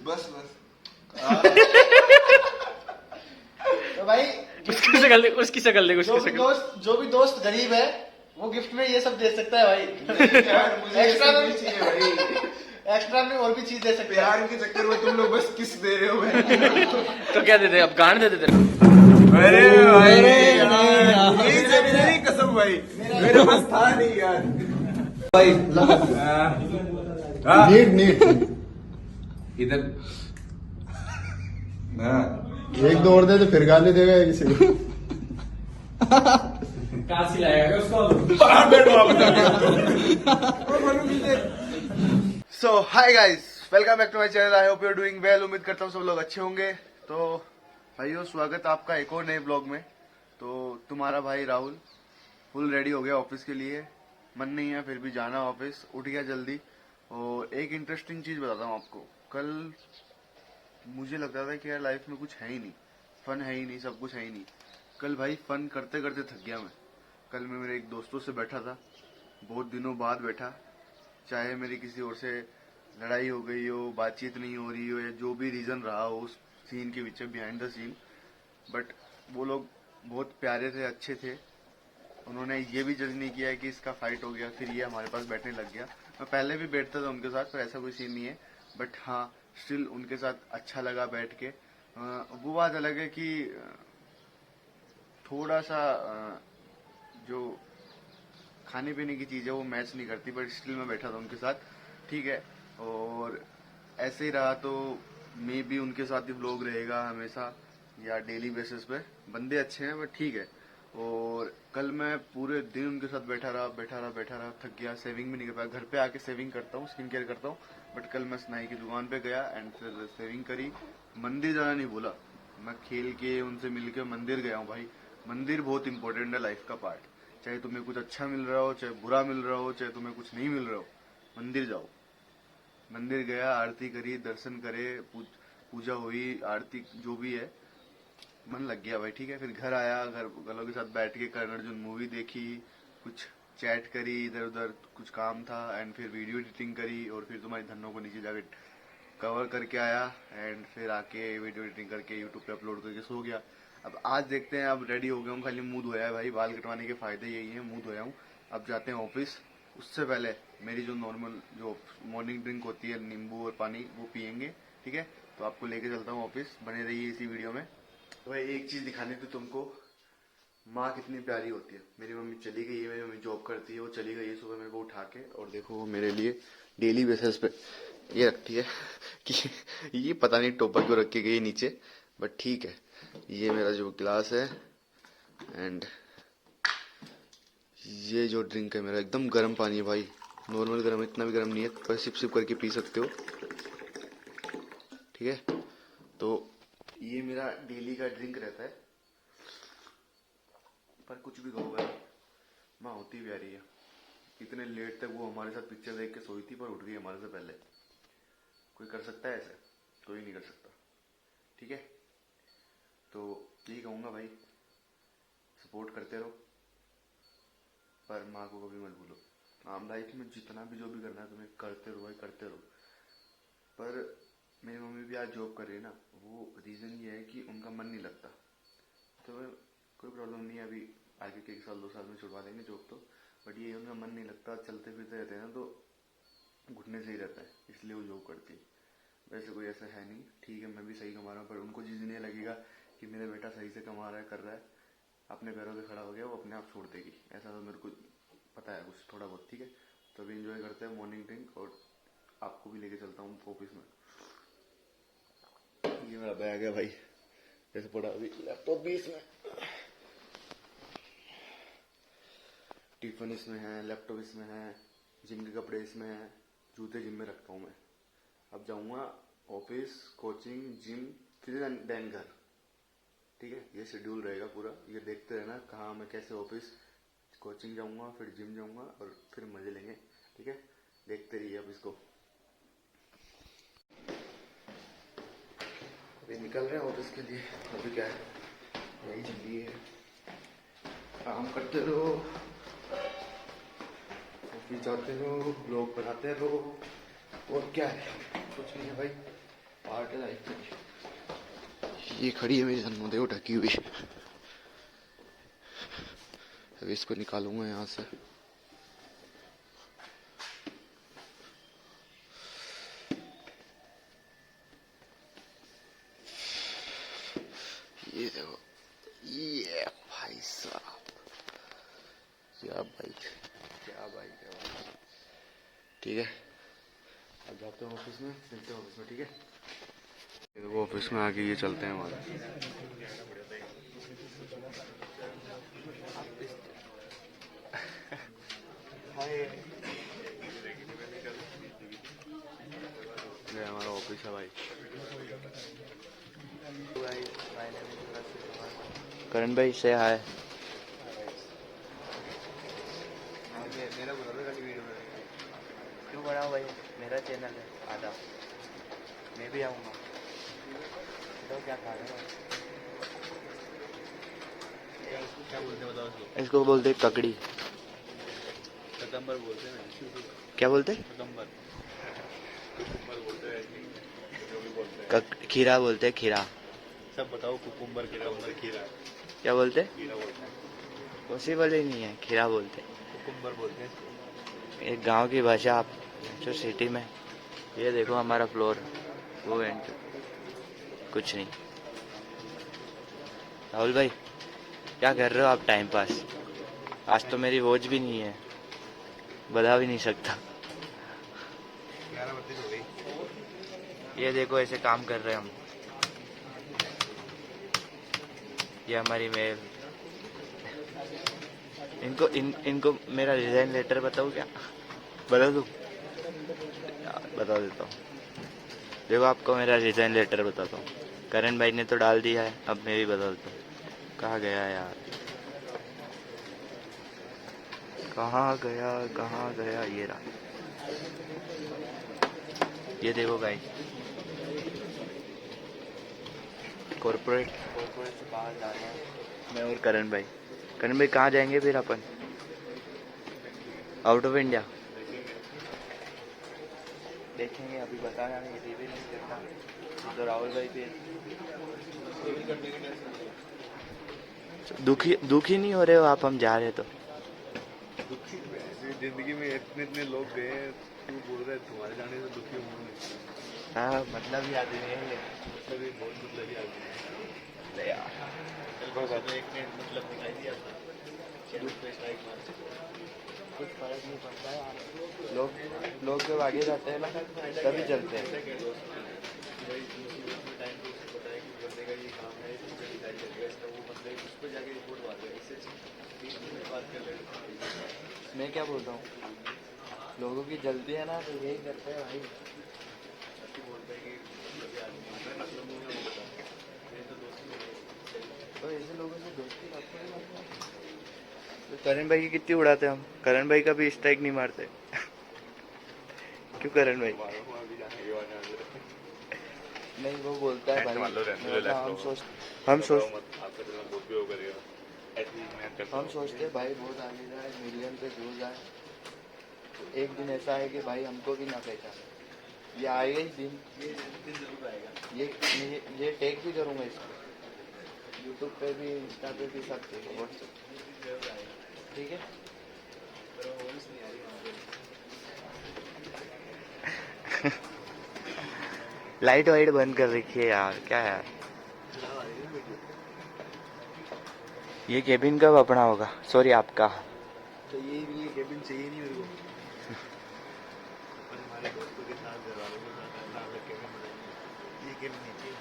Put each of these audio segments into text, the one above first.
बस तो भाई उसकी शक्ल देख जो भी दोस्त गरीब है वो गिफ्ट में ये सब दे सकता है भाई। यार मुझे एक्स्ट्रा में भी चाहिए भाई। एक्स्ट्रा में और भी चीज दे सकते हैं। प्यार के चक्कर में तुम लोग बस किस दे रहे हो भाई। तो क्या देते अब गांड दे देते अरे भाई ये सब मेरी कसम भाई मेरे पास था नहीं यार भाई नीट इधर एक दो और दे तो फिर गाली देगा किसी को। काशी लाएगा उसको। So hi guys, welcome back to my channel. I hope you are doing well. उम्मीद करता हूँ सब लोग अच्छे होंगे। तो भाइयों, स्वागत आपका एक और नए ब्लॉग में। तो तुम्हारा भाई राहुल फुल रेडी हो गया ऑफिस के लिए। मन नहीं है फिर भी जाना ऑफिस। उठ गया जल्दी। और एक इंटरेस्टिंग चीज बताता हूँ आपको। कल मुझे लगता था कि यार लाइफ में कुछ है ही नहीं, फन है ही नहीं, सब कुछ है ही नहीं। कल भाई फन करते करते थक गया मैं। कल मैं मेरे एक दोस्तों से बैठा था, बहुत दिनों बाद बैठा। चाहे मेरी किसी और से लड़ाई हो गई हो, बातचीत नहीं हो रही हो, या जो भी रीजन रहा हो उस सीन के पीछे, बिहाइंड द सीन, बट वो लोग बहुत प्यारे थे, अच्छे थे। उन्होंने ये भी जज नहीं किया कि इसका फाइट हो गया फिर ये हमारे पास बैठने लग गया। मैं पहले भी बैठता था उनके साथ, पर ऐसा कोई सीन नहीं है। बट हाँ, स्टिल उनके साथ अच्छा लगा बैठ के। वो बात अलग है कि थोड़ा सा जो खाने पीने की चीज है वो मैच नहीं करती, बट स्टिल मैं बैठा था उनके साथ, ठीक है। और ऐसे ही रहा तो मे भी उनके साथ ही व्लॉग रहेगा हमेशा या डेली बेसिस पे। बंदे अच्छे हैं बट ठीक है। और कल मैं पूरे दिन उनके साथ बैठा रहा, थक गया। सेविंग भी नहीं कर पाया। घर पे आके सेविंग करता हूँ, स्किन केयर करता हूँ, बट कल मैं स्नाई की दुकान पे गया एंड फिर सेविंग करी। मंदिर जाना नहीं बोला, मैं खेल के उनसे मिल के मंदिर गया हूँ भाई। मंदिर बहुत इंपॉर्टेंट है लाइफ का पार्ट। चाहे तुम्हें कुछ अच्छा मिल रहा हो, चाहे बुरा मिल रहा हो, चाहे तुम्हें कुछ नहीं मिल रहा हो, मंदिर जाओ। मंदिर गया, आरती करी, दर्शन करे, पूजा हुई, आरती जो भी है, मन लग गया भाई, ठीक है। फिर घर आया, घर वालों के साथ बैठ के कर्ण अर्जुन मूवी देखी, कुछ चैट करी, इधर उधर कुछ काम था, एंड फिर वीडियो एडिटिंग करी, और फिर तुम्हारी धनों को नीचे जाके कवर करके आया, एंड फिर आके वीडियो एडिटिंग करके यूट्यूब पे अपलोड करके सो गया। अब आज देखते हैं, अब रेडी हो गया हूँ, खाली मुंह धोया है भाई। बाल कटवाने के फायदे यही है, मुंह धोया हूँ। अब जाते हैं ऑफिस। उससे पहले मेरी जो नॉर्मल जो मॉर्निंग ड्रिंक होती है, नींबू और पानी, वो पियेंगे, ठीक है। तो आपको लेके चलता हूँ ऑफिस, बने रहिए इसी वीडियो में। तो भाई एक चीज दिखानी थी तुमको, माँ कितनी प्यारी होती है। मेरी मम्मी चली गई है, मेरी मम्मी जॉब करती है, वो चली गई है सुबह मेरे को उठा के, और देखो वो मेरे लिए डेली बेसिस पे ये रखती है कि ये पता नहीं टोपा क्यों रख के गई नीचे, बट ठीक है। ये मेरा जो गिलास है, एंड ये जो ड्रिंक है मेरा, एकदम गर्म पानी है भाई, नॉर्मल गर्म, इतना भी गर्म नहीं है, पर सिप सिप करके पी सकते हो, ठीक है। तो ये मेरा डेली का ड्रिंक रहता है। पर कुछ भी कहो भाई, माँ होती प्यारी है। इतने लेट तक वो हमारे साथ पिक्चर देख के सोई थी, पर उठ गई हमारे से पहले। कोई कर सकता है ऐसे? कोई नहीं कर सकता, ठीक है। तो यही कहूँगा भाई, सपोर्ट करते रहो, पर माँ को कभी मत भूलो। आम लाइफ में जितना भी जो भी करना है तुम्हें करते रहो भाई, करते रहो। पर मेरी मम्मी भी आज जॉब कर रही है ना, वो रीज़न ये है कि उनका मन नहीं लगता। तो कोई प्रॉब्लम नहीं है, अभी आगे के 1 साल 2 साल में छुड़वा देंगे जॉब तो, बट ये उनका मन नहीं लगता, चलते फिरते रहते हैं ना, तो घुटने से ही रहता है, इसलिए वो जॉब करती है। वैसे कोई ऐसा है नहीं, ठीक है, मैं भी सही कमा रहा हूँ, पर उनको जिस दिन ये लगेगा कि मेरा बेटा सही से कमा रहा है, कर रहा है, अपने पैरों पे खड़ा हो गया, वो अपने आप छोड़ देगी। ऐसा तो मेरे को पता है कुछ थोड़ा बहुत, ठीक है। तो अभी एंजॉय करते हैं मॉर्निंग ड्रिंक, और आपको भी लेके चलता हूँ ऑफिस में। ये मेरा बैग है भाई, जैसे पड़ा अभी, लैपटॉप भी इसमें, टिफिन इसमें है, लैपटॉप इसमें है, जिम के कपड़े इसमें है, जूते जिम में रखता हूँ मैं। अब जाऊँगा ऑफिस, कोचिंग, जिम, फिर देन घर, ठीक है। ये शेड्यूल रहेगा पूरा, ये देखते रहना कहाँ मैं कैसे ऑफिस, कोचिंग जाऊँगा, फिर जिम जाऊँगा, और फिर मजे लेंगे, ठीक है। देखते रहिए अब इसको। अभी निकल रहे हैं ऑफिस के लिए। अभी क्या है, यही जिंदगी है, काम करते रहो, ऑफिस जाते रहो, ब्लॉग बनाते रहो, और क्या है, कुछ नहीं है भाई। पार्ट ये खड़ी है मेरी जन्मदेव ढकी हुई। अभी इसको निकालूंगा यहाँ से। ये देखो, ये भाई साहब, क्या बाइक, क्या बाइक है भाई। ठीक है, अब जाते हैं ऑफिस में, मिलते हैं ऑफिस में। ठीक है, वो ऑफिस में आके ये चलते हैं हमारे। ये हमारा ऑफिस है भाई। करण भाई से हाय। क्यों बनाओ भाई, मेरा चैनल है आधा, मैं भी आऊँगा। तो क्या खा रहे हो? क्या बोलते हैं बताओ इसको? इसको बोलते ककड़ी। कदम्बर बोलते हैं। क्या बोलते? कदम्बर बोलते हैं, जो भी बोलते हैं। खीरा बोलते हैं, खीरा। सब बताओ, कुकुम्बर, खीरा, खीरा। क्या बोलते? खीरा बोलते हैं। पॉसिबल ही नहीं है, खीरा बोलते हैं। कुकुम्बर बोलते हैं। एक गांव की भाषा, आप जो सिटी में। ये देखो हमारा फ्लोर, वो एंड कुछ नहीं। राहुल भाई क्या कर रहे हो आप? Time pass. आज तो मेरी वॉच भी नहीं है, बता भी नहीं सकता। 11:32 हो गई। ये देखो ऐसे काम कर रहे हैं हम। ये हमारी मेल। इनको मेरा रिजाइन लेटर बताऊँ क्या? बता दूँ? बता देता हूँ। देखो आपको मेरा रिजाइन लेटर बताता हूँ। करण भाई ने तो डाल दिया है, अब मैं भी बता देता हूँ। कहाँ गया यार, कहाँ गया? ये रहा। ये देखो गाइस, कॉर्पोरेट से बाहर जाना है मैं और करण भाई। करण भाई कहाँ जाएंगे फिर अपन? आउट ऑफ इंडिया देखेंगे, अभी बताना नहीं, रिवील नहीं करना। तो राहुल भाई फिर दुखी नहीं हो रहे हो आप? हम जा रहे तो जिंदगी में इतने लोग गए, तू बोल रहे तुम्हारे जाने से दुखी हूँ। हाँ, मतलब ही आदमी है ये। मतलब ये बहुत मतलब ही आदमी है। मतलब दिखाई दिया था, कुछ फर्क नहीं पड़ता है। लोग जब आगे जाते हैं ना तभी चलते हैं। मैं क्या बोल रहा हूँ, लोगों की जल्दी है ना तो यही करते हैं भाई। तो ऐसे लोगों से दोस्ती रखते हैं। तो करण भाई की कितनी उड़ाते हम? करण भाई का भी स्ट्राइक नहीं मारते। क्यों करण भाई? नहीं, वो बोलता है भाई, हम सोचते हैं भाई बहुत आगे जाए, मिलियन पे जुड़ जाए। तो एक दिन ऐसा है कि भाई हमको भी ना पहचाने। ये आएगा ही दिन, ये दिन जरूर आएगा। ये टैग भी करूँगा इसको, यूट्यूब पे भी, इंस्टा पे भी, सब जगह, व्हाट्सएप। ठीक है। लाइट वाइट बंद कर रखी है यार, क्या यार। ये केबिन कब अपना होगा? सॉरी आपका। तो ये केबिन चाहिए नहीं मेरे को। हमारे दोस्तों के साथ, घरवालों के साथ अलग केबिन बनाएंगे। ये केबिन नहीं चाहिए,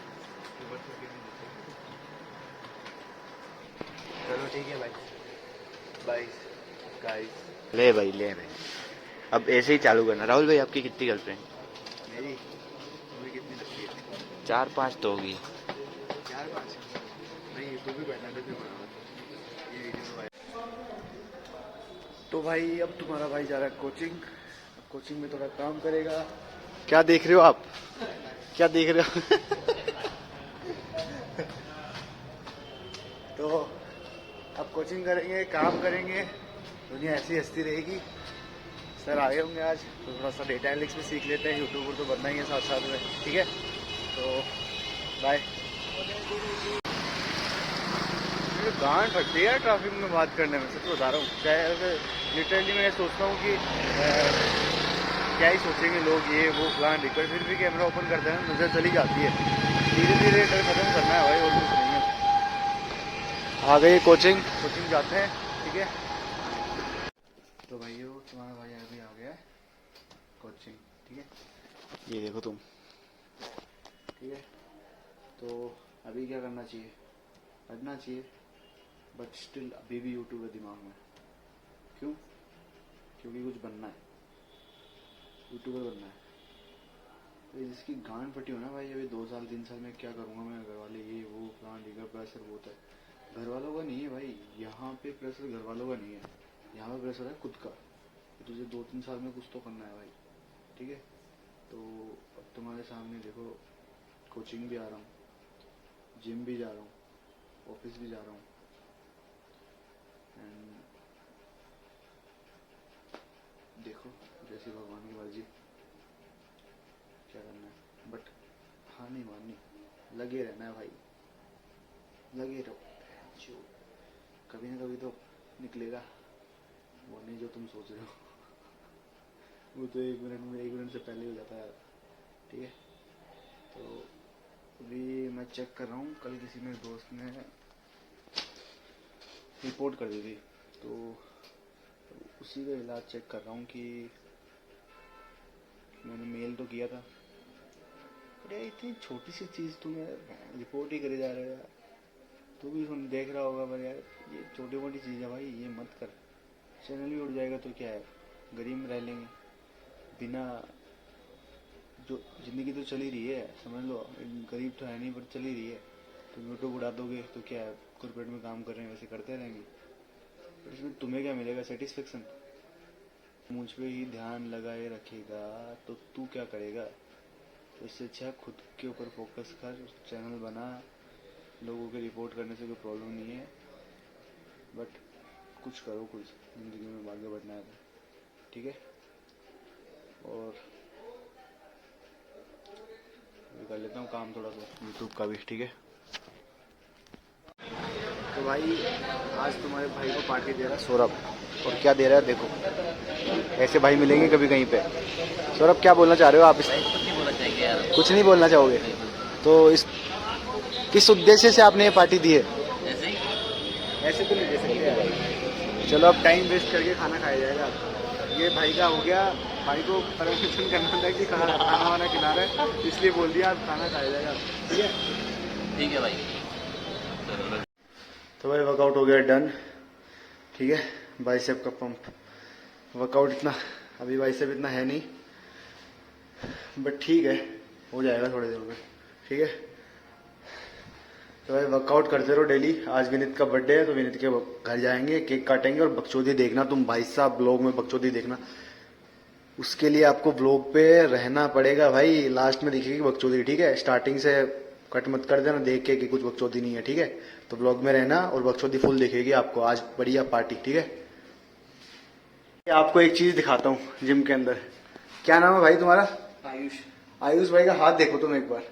चलो ठीक है भाई, बाय गाइस। ले भाई। अब ऐसे ही चालू करना। राहुल भाई आपकी कितनी गर्लफ्रेंड? मेरी कितनी लगती है? 4-5 तो होगी। 4-5 नहीं, तो भी बैठना था। ये वीडियो भाई। तो भाई अब तुम्हारा भाई जा रहा है कोचिंग में थोड़ा काम करेगा। क्या देख रहे हो आप? क्या देख रहे हो? तो अब कोचिंग करेंगे, काम करेंगे, दुनिया ऐसी हंसती रहेगी। सर आए होंगे आज, तो थोड़ा सा डेटा एनालिटिक्स भी सीख लेते हैं। यूट्यूबर तो बनना ही है साथ साथ में। ठीक है, तो बाय। गांड फटती है ट्रैफिक में बात करने में, सच बता रहा हूँ। चाहे लिटरली मैं सोचता हूँ कि क्या ही सोचेंगे लोग, ये वो प्लान दिक्कत, फिर भी कैमरा ओपन करते हैं नजर चली जाती है। धीरे धीरे डर खत्म करना है भाई, और कुछ नहीं है। आ गई कोचिंग जाते हैं, ठीक है। तो भाइयों तुम्हारा भाई अभी आ गया है कोचिंग, ठीक है। ये देखो तुम, ठीक है। तो अभी क्या करना चाहिए, पढ़ना चाहिए, बट स्टिल अभी भी यूट्यूब है दिमाग में। क्यों? क्योंकि कुछ बनना है, यूट्यूबर बनना है। तो जिसकी गांड फटी हो ना भाई, अभी 2 साल 3 साल में क्या करूँगा मैं, घर वाले ये वो प्लान डिगर प्रेशर बहुत है। घर वालों का नहीं है भाई, यहाँ पे प्रेशर घर वालों का नहीं है, यहाँ पे प्रेशर है खुद का। तुझे 2-3 साल में कुछ तो करना है भाई, ठीक है। तो अब तुम्हारे सामने देखो, कोचिंग भी आ रहा हूँ, जिम भी जा रहा हूँ, ऑफिस भी जा रहा हूँ, एंड देखो जैसी भगवान की मर्जी क्या करना है। बट हार नहीं माननी, लगे रहना है भाई, लगे रहो। कभी ना कभी तो निकलेगा, वो नहीं जो तुम सोच रहे हो। वो तो 1 मिनट से पहले हो जाता है, ठीक है। तो अभी मैं चेक कर रहा हूँ, कल किसी मेरे दोस्त ने रिपोर्ट कर दी थी, तो उसी का इलाज चेक कर रहा हूँ कि मैंने मेल तो किया था, अरे इतनी छोटी सी चीज़ तुम्हें रिपोर्ट ही करे जा रहे हो यार। तू भी सुन देख रहा होगा, पर यार ये छोटी मोटी चीज़ है भाई, ये मत कर। चैनल भी उड़ जाएगा तो क्या है, गरीब में रह लेंगे बिना, जो जिंदगी तो चली रही है, समझ लो। गरीब तो है नहीं पर चली रही है। तुम यूट्यूब उड़ा दोगे तो क्या है, कॉर्पोरेट में काम कर रहे हैं वैसे करते रहेंगे, पर इसमें तुम्हें क्या मिलेगा, सेटिस्फेक्शन। मुझ पे ही ध्यान लगाए रखेगा तो तू क्या करेगा। तो इससे अच्छा खुद के ऊपर फोकस कर, चैनल बना, लोगों के रिपोर्ट करने से कोई प्रॉब्लम नहीं है, बट कुछ करो, कुछ जिंदगी में आगे बढ़ना है, ठीक है। और कर लेता हूँ काम थोड़ा सा यूट्यूब का भी, ठीक है। तो भाई आज तुम्हारे भाई को पार्टी दे रहा है सौरभ, और क्या दे रहा है देखो, ऐसे भाई मिलेंगे कभी कहीं पे। सौरभ क्या बोलना चाह रहे हो आप इस? कुछ नहीं बोलना चाहिए यार, कुछ नहीं बोलना चाहोगे? तो इस किस उद्देश्य से आपने ये पार्टी दी है? ऐसे ही ऐसे तो नहीं दे सकते यार। चलो अब टाइम वेस्ट करके खाना खाया जाएगा। ये भाई का हो गया, भाई को परमिशन करना था कि खाना वाना खिला रहा है, इसलिए बोल दिया अब खाना खाया जाएगा, ठीक है। ठीक है भाई। तो भाई वर्कआउट हो गया डन, ठीक है। बाइसेप का पंप वर्कआउट इतना अभी बाइसेप इतना है नहीं, बट ठीक है, हो जाएगा थोड़े देर में, ठीक है। तो भाई वर्कआउट करते रहो डेली। आज विनीत का बर्थडे है तो विनीत के घर जाएंगे, केक काटेंगे, और बकचोदी देखना तुम भाई साहब, ब्लॉग में बकचोदी देखना। उसके लिए आपको ब्लॉग पे रहना पड़ेगा भाई, लास्ट में दिखेगी बकचोदी, ठीक है। स्टार्टिंग से कट मत कर देना देख के कि कुछ बकचोदी नहीं है, ठीक है। तो ब्लॉग में रहना और बकचोदी फुल दिखेगी आपको। आज बढ़िया पार्टी, ठीक है। आपको एक चीज दिखाता हूँ जिम के अंदर। क्या नाम है भाई तुम्हारा? आयुष। आयुष भाई का हाथ देखो तुम एक बार,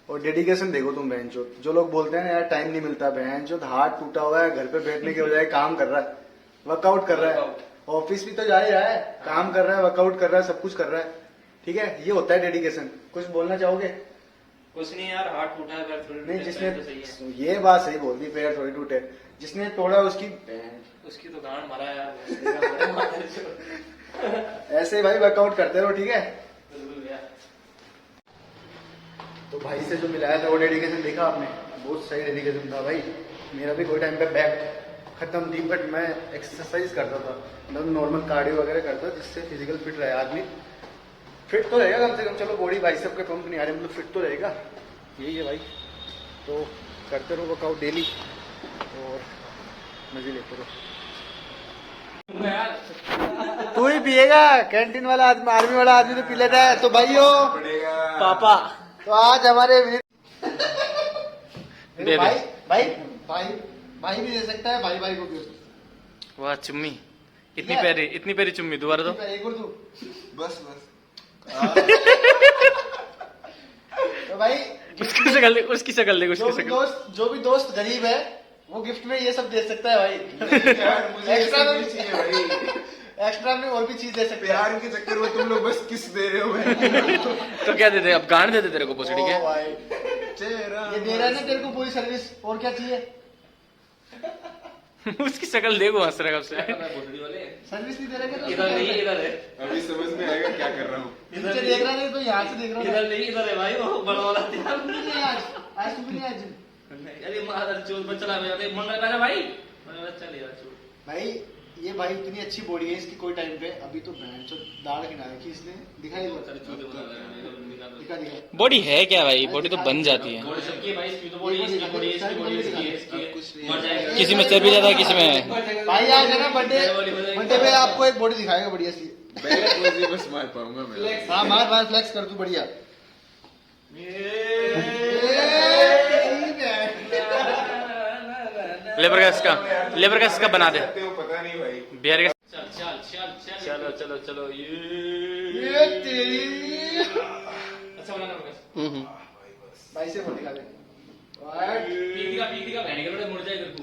और डेडिकेशन देखो तुम। बहनचोद, जो लोग बोलते हैं ना यार टाइम नहीं मिलता, बहनचोद हाथ टूटा हुआ है, घर पे बैठने के बजाय काम कर रहा है, वर्कआउट कर रहा है, ऑफिस भी तो जा ही रहा है, काम कर रहा है, वर्कआउट कर रहा है, सब कुछ कर रहा है, ठीक है। ये होता है डेडिकेशन। कुछ बोलना चाहोगे? कुछ नहीं यार, हाथ टूटा है, पैर थोड़ी नहीं, टूटे, जिसने पैर तो सही है। ये बात सही बोल दी, पैर थोड़ी टूटे, जिसने तोड़ा उसकी उसकी तो गांड मारा यार। ऐसे ही भाई वर्कआउट करते रहो, ठीक है। बिल्कुल यार। तो भाई से जो मिलाया था वो डेडिकेशन देखा आपने, बहुत सही डेडिकेशन था भाई। मेरा भी कोई टाइम पे बैक खत्म थी, बट मैं एक्सरसाइज करता था, मतलब नॉर्मल कार्डियो वगैरह करता था, जिससे फिजिकल फिट रहे आदमी। फिट तो रहेगा कम से कम, चलो बॉडी बाइसेप के पंप नहीं आ रहे, मतलब फिट तो रहेगा, यही है भाई। तो करते रहो वर्कआउट डेली और मजे लेते रहो। तू ही पिएगा, कैंटीन वाला आदमी, आर्मी वाला आदमी तो पी लेता है। तो भाइयों पापा तो आज हमारे दे भाई भाई भाई भाई भी दे सकता है, भाई भाई को भी। वाह चुम्मी, इतनी प्यारी चुम्मी, दोबारा दो। एक और दू बस बस। तो तो भाई उसकी शक्ल देख, उसकी शक्ल देख, उसकी शक्ल। जो भी दोस्त गरीब है वो गिफ्ट में ये सब दे सकता है भाई। यार मुझे एक्स्ट्रा ऐसा में नहीं चाहिए भाई। एक्स्ट्रा में और भी चीज दे सकते हैं। प्यार के चक्कर में तुम लोग बस किस दे रहे हो भाई। तो क्या देते? अब गांड देते तेरे को पोछड़ी ओ के? भाई तेरा ये दे रहा है ना तेरे को पूरी सर्विस, और क्या चाहिए? उसकी शक्ल देखो, हंस रहा है कब से। सर्विस नहीं दे रहा क्या? इधर नहीं, इधर है। अभी समझ में आएगा क्या कर रहा हूँ। नीचे देख रहा नहीं तो यहाँ से देख रहा हूँ। इधर नहीं, इधर है भाई, वो बड़ा वाला। आज आज तुम नहीं आज अरे मादर चोर बचला मेरा भाई, मंगल मेरा भाई, चल यार चोर। भाई ये भाई इतनी अच्छी बॉडी है इसकी, कोई टाइम पे अभी तो बैंड चो दाढ़ गिना रखी इसने। दिखाई दो, दिखा दिखा। बॉडी है क्या भाई? बॉडी तो बन जाती है। किसी में चर्बी ज्यादा है, किसी में। भाई आज है ना बर्थडे पे आपको एक बॉडी दिखाएगा बढ़िया सी। बस मार पाऊंगा मैं। हाँ मार मार फ्लेक्स कर तू बढ़िया। लेबर का इसका बना दे। पता नहीं भाई। बिहार का। चलो चलो चलो ये तेरी अच्छा बनाना होगा। भाई से बॉडी दिखा दे। पीक दिखा बहने के लोड़े मुड़ जाए तेरे को।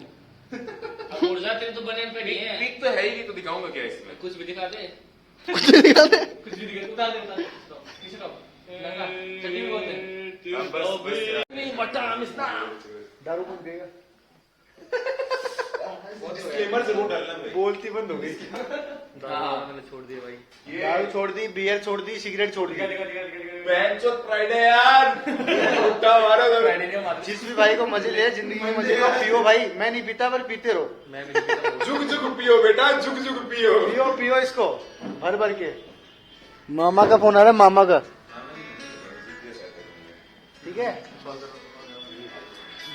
अब मुड़ जा, तेरे तो बनियान पे नहीं है। पीक तो है ही नहीं, तो दिखाऊंगा क्या इसमें। कुछ भी दिखा दे, कुछ नहीं दिखा दे। कुछ भी दिखा, उतार दे, उतार दे। पीछे रहो। लगा, चड्डी में बोलते हैं। बस नहीं बटा मिस्ता। दारू कौन पिएगा? डिस्क्लेमर जरूर डालना भाई। बोलती बंद हो गई। मैंने छोड़ दिया भाई। दारू छोड़ दी, बियर छोड़ दी, सिगरेट छोड़ दी। बहनचोद फ्राइडे यार। उल्टा मारो तो। जिस भी भाई को मजे ले, जिंदगी में मजे लो, पियो भाई। मैं नहीं पीता पर पीते रहो। मैं भी नहीं पीता। झुक झुक पियो बेटा, झुक झुक पियो। पियो पियो इसको भर भर के। मामा का फोन आ रहा है, मामा का। ठीक है,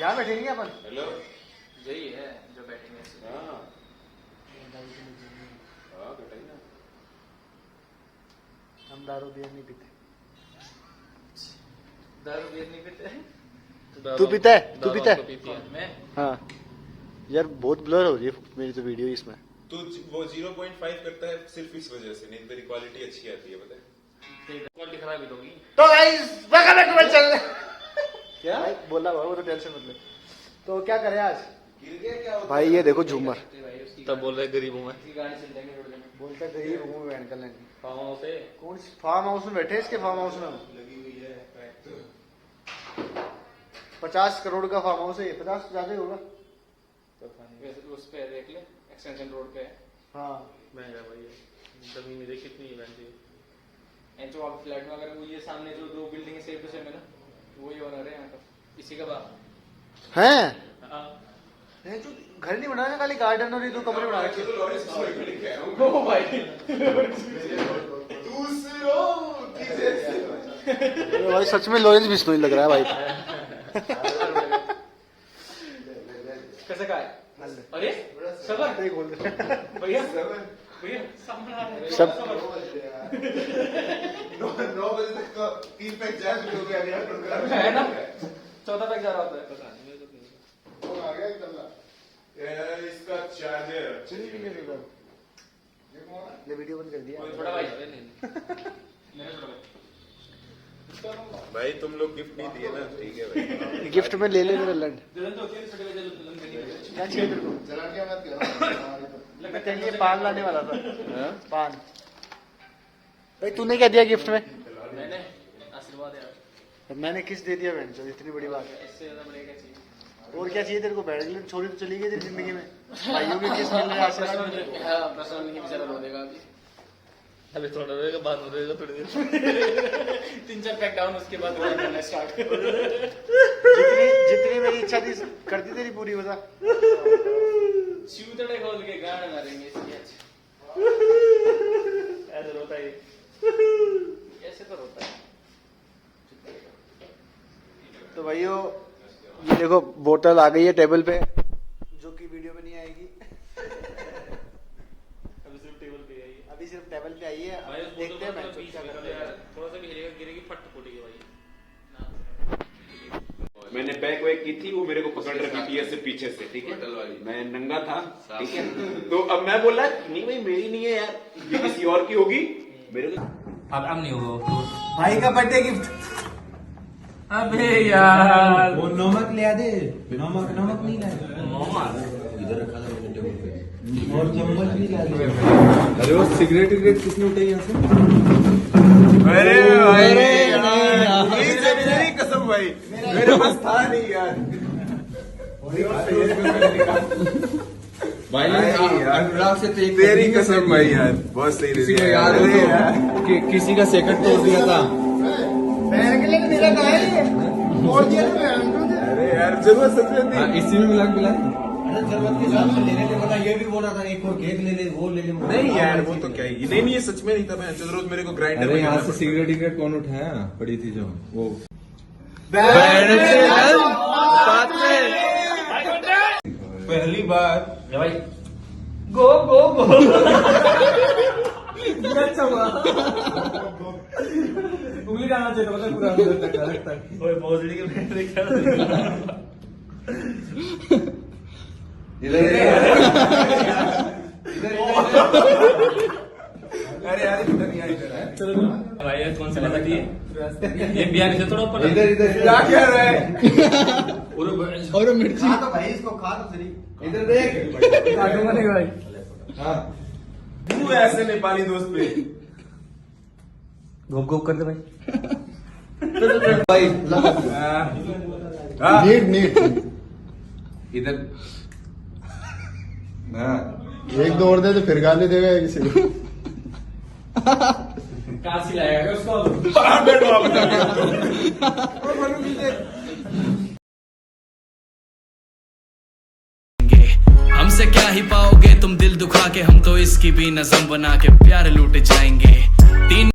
यहाँ बैठेंगे अपन। हेलो। यही है जो बैठेंगे। हाँ बेटा ना। हम दारू बियर नहीं पीते। दारू बियर नहीं पीते? तू पीता है? तू पीता है? पीती है मैं। हाँ यार बहुत ब्लर हो रही है मेरी तो वीडियो इसमें। तू वो 0.5 करता है सिर्फ इस वजह से, नहीं तेरी क्वालिटी अच्छी आती है, पता है। क्वालिटी खराब ही होगी। तो गाइस चल क्या बोला वो तो टेंशन मत ले। तो क्या करें आज गिर गया क्या होता भाई? ये देखो झूमर। तब बोल रहे गरीब हूँ मैं। बोलता गरीब हूँ मैं, कर लेंगे। फार्म हाउस है। कौन सी फार्म हाउस में बैठे? इसके फार्म हाउस में लगी हुई है फैक्ट। 50 करोड़ का फार्म हाउस है ये। 50 ज्यादा ही होगा। वैसे उस पे देख ले, एक्सटेंशन रोड पे है। हाँ महंगा भाई है। जमीन में देख कितनी है बनती है। जो आप फ्लैट में अगर वो ये सामने जो दो बिल्डिंग सेम टू सेम है ना, वही ओनर है यहाँ का, इसी का बाप हैं? हाँ। नहीं तो घर नहीं बनाया, खाली गार्डन और ये दो कमरे बना रखे। तो लॉरेंस इसमें खड़ी क्या हूँ। ओ भाई। दूसरों की जैसे। अरे भाई सच में लॉरेंस बिश्नोई लग रहा है भाई। कैसे का है? अरे सबर नहीं बोल रहे। भैया भैया सामने आ रहा है। सब 9 बजे तक तो 3 पैक जा शुरू हो गया यार प्रोग्राम है ना, 14 पैक जा रहा होता है। पता नहीं मेरे को नहीं। वो आ गया एकदम ना। ये इसका चार्जर चलिए ठीक है, ले वीडियो बंद कर दिया। कोई छोटा भाई मेरा छोटा भाई। भाई तुम लोग गिफ्ट नहीं दिए ना, ठीक है भाई। गिफ्ट में ले ले मेरा लंड। दुल्हन तो होती है, छोटे बच्चे तो दुल्हन करनी है। क्या चाहिए तेरे को? चला क्या मत करो। मैं तेरे लिए पान लाने वाला था। पान भाई तूने क्या दिया गिफ्ट में? मैंने आशीर्वाद यार। मैंने किस दे दिया बहन चो, इतनी बड़ी बात। इससे ज्यादा बड़े क्या चाहिए? और क्या चाहिए तेरे को? बैठ गई छोरी तो चली गई तेरी जिंदगी में। भाइयों के किस मिल रहे हैं आशीर्वाद मिल रहे हैं। हाँ प्रसन्न नहीं बेचारा रो देगा अभी। अभी थोड़ा रोएगा, बाद में रोएगा थोड़ी देर। 3-4 पैक डाउन, उसके बाद रोना करना स्टार्ट। जितनी मेरी इच्छा थी कर दी तेरी पूरी, बता। चूतड़े खोल के गाना मारेंगे इसकी। अच्छा ऐसे रोता है, ऐसे तो रोता है। तो भाइयों ये देखो बोतल आ गई है टेबल पे, जो कि वीडियो में नहीं आएगी। अभी सिर्फ टेबल पे आई है। अभी सिर्फ टेबल पे आई है। भाई उस देखते हैं बोतल मैं को क्या करते हैं। थोड़ा सा भी हिलेगा गिरेगी, फट फूटेगी भाई। मैंने पैक वैक की थी, वो मेरे को पकड़ रखी थी ऐसे पीछे से, ठीक है। मैं नंगा था, ठीक है। तो अब मैं बोला नहीं भाई मेरी नहीं है यार, ये किसी और की होगी। मेरे को अब नहीं होगा। भाई का बर्थडे गिफ्ट अबे यार वो नमक ले आ दे, नमक नहीं लाए। इधर रखा था मैंने टेबल पे। और चम्मच भी ला दे। अरे वो सिगरेट किसने उठाई यहाँ से? अरे मेरी कसम भाई, मेरे पास था नहीं यार। भाई अनुराग से तेरी कसम भाई यार, बहुत सही किसी को याद हो तो किसी का सेकंड तोड़ दिया था। अरे यार जरूरत सच में थी। इसी में मिला मिला जरूरत के साथ में लेने के बोला, ये भी बोला था एक और केक ले ले, वो ले ले। नहीं यार वो तो क्या ही, नहीं ये सच में नहीं था। मैं रोज मेरे को ग्राइंडर अरे में यहाँ जाना से पड़ता। सिगरेट कौन उठाया? पड़ी थी जो वो पहली बार गो गो गो उंगली डालना चाहिए था पूरा अंदर तक। ओए भोसड़ी के पेट देखा अरे यार इधर नहीं इधर है। चलो भाई यार कौन सा लगा दिए ये बिहार से थोड़ा ऊपर इधर क्या कह रहा है? और मिर्ची खा तो भाई इसको, खा तो सही। इधर देख। काटूंगा नहीं भाई। हाँ तू ऐसे नेपाली दोस्त पे घोप घोप कर दे भाई। भाई हाँ। नीट इधर हाँ एक दो और दे तो फिर गाली देगा किसी को। कहाँ सिलाएगा उसको? बैठो आप बता के। हमसे क्या ही पाओगे तुम दिल दुखा के, हम तो इसकी भी नज़म बना के प्यार लूट जाएंगे। 3